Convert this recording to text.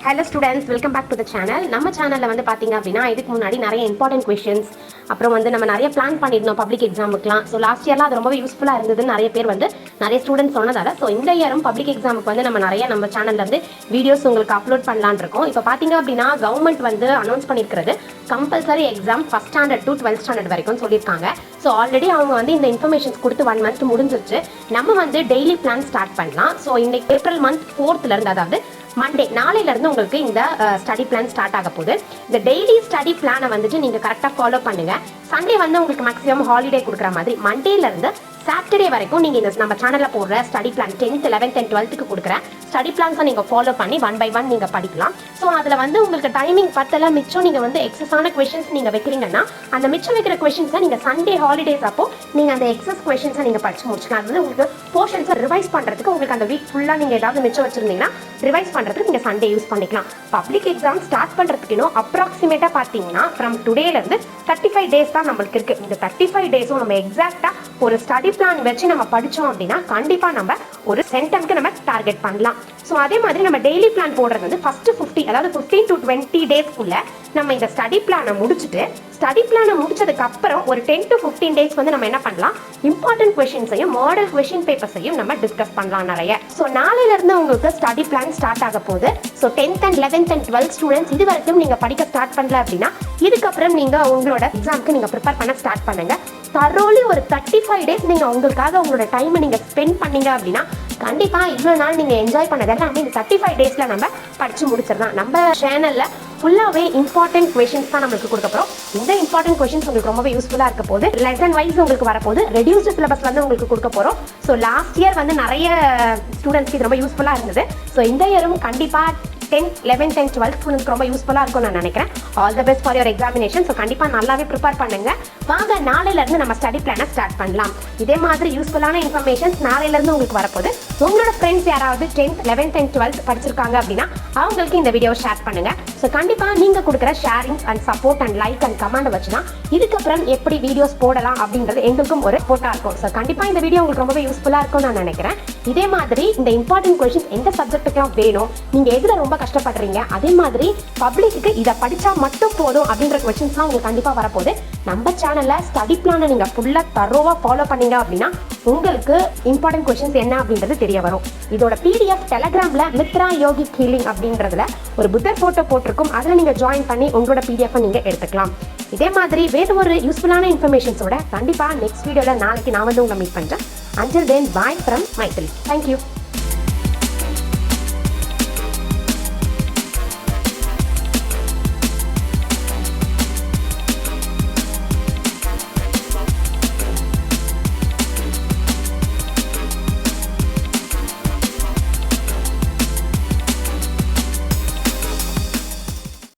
Hello students, welcome back to the channel. நம்ம சேனல்ல வந்து பாத்தீங்க அப்படினா இதுக்கு முன்னாடி நிறைய இம்பார்ட்டன்ட் क्वेश्चंस அப்புறம் வந்து நம்ம நிறைய பிளான் பண்ணிருந்தோம் பப்ளிக் எக்ஸாமுக்குலாம். சோ லாஸ்ட் இயர்ல அது ரொம்ப யூஸ்ஃபுல்லா இருந்ததுன்னு நிறைய பேர் வந்து நிறைய ஸ்டூடண்ட்ஸ் சொன்னதால சோ இந்த இயரும் பப்ளிக் எக்ஸாமுக்கு வந்து நம்ம சேனல்ல இருந்து வீடியோஸ் உங்களுக்கு அப்லோட் பண்ணலாம்னு இருக்கோம். இப்போ பாத்தீங்க அப்படினா கவர்மெண்ட் வந்து அனௌன்ஸ் பண்ணிருக்கிறது compulsory exam first standard to 12th standard வரைக்கும் சொல்லிருக்காங்க. சோ ஆல்ரெடி அவங்க வந்து இந்த இன்ஃபர்மேஷன்ஸ் கொடுத்து 1 month முடிஞ்சிருச்சு. நம்ம வந்து டெய்லி பிளான் ஸ்டார்ட் பண்ணலாம். சோ இன்னைக்கு ஏப்ரல் மந்த் 4th இருந்து அதாவது மண்டே நாளையில இருந்து உங்களுக்கு இந்த ஸ்டடி பிளான் ஸ்டார்ட் ஆக போகுது. இந்த டெய்லி ஸ்டடி பிளானை வந்துட்டு நீங்க கரெக்டா ஃபாலோ பண்ணுங்க. சண்டே வந்து உங்களுக்கு மேக்ஸிமம் ஹாலிடே கொடுக்குற மாதிரி மண்டேல இருந்து சாட்டர்டே வரைக்கும் நீங்க இந்த நம்ம சேனல்ல போடுற study plan 10th 11th 12th கொடுக்குற ஸ்டடி பிளான்ஸை நீங்க ஃபாலோ பண்ணி 1 by 1 நீங்க படிக்கலாம். ஸோ அதுல வந்து உங்களுக்கு டைமிங் பத்தல மிச்சம் நீங்க வந்து எக்ஸஸான கொஸ்டின்ஸ் நீங்க வைக்கிறீங்கன்னா அந்த மிச்சம் வைக்கிற கொஸ்டின்ஸை நீங்க சண்டே ஹாலிடேஸ் அப்போ நீங்க அந்த எக்ஸஸ் கொஸ்டின்ஸை நீங்க படிச்சு முடிச்சுக்கலாம். அது வந்து உங்களுக்கு போர்ஷன்ஸை ரிவைஸ் பண்றதுக்கு உங்களுக்கு அந்த வீக் ஃபுல்லா நீங்க ஏதாவது மிச்சம் வச்சிருந்தீங்கன்னா ரிவைஸ் பண்றதுக்கு நீங்க சண்டே யூஸ் பண்ணிக்கலாம். பப்ளிக் எக்ஸாம் ஸ்டார்ட் பண்றதுக்கு இன்னும் அப்ராக்சிமேட்டா பாத்தீங்கன்னா ஃப்ரம் டுடேல இருந்து 35 டேஸ் தான் நம்மளுக்கு இருக்கு. இந்த 35 டேஸும் நம்ம எக்ஸாக்டா ஒரு ஸ்டடி பிளான் வச்சு நம்ம படிச்சோம் அப்படின்னா கண்டிப்பா நம்ம ஒரு சென்டம்க்கு நம்ம டார்கெட் பண்ணலாம். ஸோ அதே மாதிரி நம்ம டெய்லி பிளான் போடுறது வந்து ஃபர்ஸ்ட் 50 அதாவது 15 to 20 டேஸ்க்குள்ள நம்ம இந்த ஸ்டடி பிளானை முடிச்சுட்டு ஸ்டடி பிளானை முடிச்சதுக்கு அப்புறம் ஒரு 10 to 15 டேஸ் வந்து நம்ம என்ன பண்ணலாம் இம்பார்ட்டன்ட் கொஸ்டின்ஸையும் மாடல் கொஸ்டின் பேப்பர்ஸையும் நம்ம டிஸ்கஸ் பண்ணலாம் நிறைய. ஸோ நாளையில இருந்து உங்களுக்கு ஸ்டடி பிளான் ஸ்டார்ட் ஆக போகுது. So 10th and 11th and 12th students இது வரைக்கும் நீங்க படிக்க ஸ்டார்ட் பண்ணல அப்படின்னா இதுக்கப்புறம் நீங்க உங்களோட எக்ஸாமுக்கு நீங்க ப்ரிப்பேர் பண்ண ஸ்டார்ட் பண்ணுங்க. தரோலி ஒரு 35 டேஸ் நீங்க உங்களுக்காக உங்களோட டைமை நீங்க ஸ்பெண்ட் பண்ணீங்க அப்படின்னா கண்டிப்பா இவ்வளவு நாள் நீங்க என்ஜாய் பண்ணதெல்லாம் இந்த 35 டேஸ்ல நம்ம படிச்சு முடிச்சிடலாம். நம்ம சேனல்ல ஃபுல்லாவே இம்பார்ட்டன்ட் கொஸ்டின்ஸ் தான் நமக்கு கொடுக்க போறோம். இந்த இம்பார்ட்டன்ட் கொஸ்டின்ஸ் உங்களுக்கு ரொம்பவே யூஸ்ஃபுல்லா இருக்க போது. லெசன் வைஸ் உங்களுக்கு வரப்போது ரெடியூஸ்டு சிலபஸ் வந்து உங்களுக்கு கொடுக்க போறோம். ஸோ லாஸ்ட் இயர் வந்து நிறைய ஸ்டூடெண்ட்ஸ்க்கு இது ரொம்ப யூஸ்ஃபுல்லா இருந்தது. ஸோ இந்த இயரும் கண்டிப்பா 10th 11th and 12th ஸ்டூடெண்ட்ஸ்க்கு ரொம்ப யூஸ்ஃபுல்லா இருக்கும் நான் நினைக்கிறேன். All the best for your examination. So கண்டிப்பா நல்லாவே ப்ரிப்பேர் பண்ணுங்க. வாங்க நாளையில இருந்து நம்ம ஸ்டடி பிளானை ஸ்டார்ட் பண்ணலாம். இதே மாதிரி யூஸ்ஃபுல்லான இன்ஃபர்மேஷன்ஸ் நாளையில இருந்து உங்களுக்கு வரப்போது. உங்களோட ஃப்ரெண்ட்ஸ் யாராவது 10th 11th and 12th படிச்சிருக்காங்க அப்படின்னா அவங்களுக்கு இந்த வீடியோ ஷேர் பண்ணுங்க. ஸோ கண்டிப்பா நீங்க கொடுக்குற sharing and support and like and comment வச்சுனா இதுக்கப்புறம் எப்படி வீடியோஸ் போடலாம் அப்படின்றது எங்களுக்கும் ஒரு போட்டா இருக்கும். ஸோ கண்டிப்பா இந்த வீடியோ உங்களுக்கு ரொம்பவே யூஸ்ஃபுல்லா இருக்கும் நான் நினைக்கிறேன். இதே மாதிரி இந்த இம்பார்ட்டன்ட் கொஸ்டின்ஸ் எந்த சப்ஜெக்ட்டுக்கெல்லாம் வேணும், நீங்க எதுல ரொம்ப கஷ்டப்படுறீங்க, அதே மாதிரி பப்ளிக்கு இதை படிச்சா மட்டும் போதும் அப்படின்ற கொஸ்டின்ஸ்லாம் உங்களுக்கு கண்டிப்பா வரப்போகுது. நம்ம சேனல்ல ஸ்டடி பிளானை நீங்க ஃபுல்லா தரோவா ஃபாலோ பண்ணீங்க அப்படின்னா உங்களுக்கு இம்பார்ட்டன்ட் கொஸ்டின்ஸ் என்ன அப்படின்றது தெரிய வரும். இதோட PDF டெலிகிராம்ல Mythra Yogic Healing அப்படின்றதுல ஒரு புத்தர் போட்டோ போட்டிருக்கும். அதில் நீங்க ஜாயின் பண்ணி உங்களோட PDF நீங்க எடுத்துக்கலாம். இதே மாதிரி வேறு ஒரு யூஸ்ஃபுல்லான இன்ஃபர்மேஷன்ஸோட கண்டிப்பா நெக்ஸ்ட் வீடியோல நாளைக்கு நான் வந்து உங்களை மீட் பண்றேன். Until then, bye from Mythri. Thank you.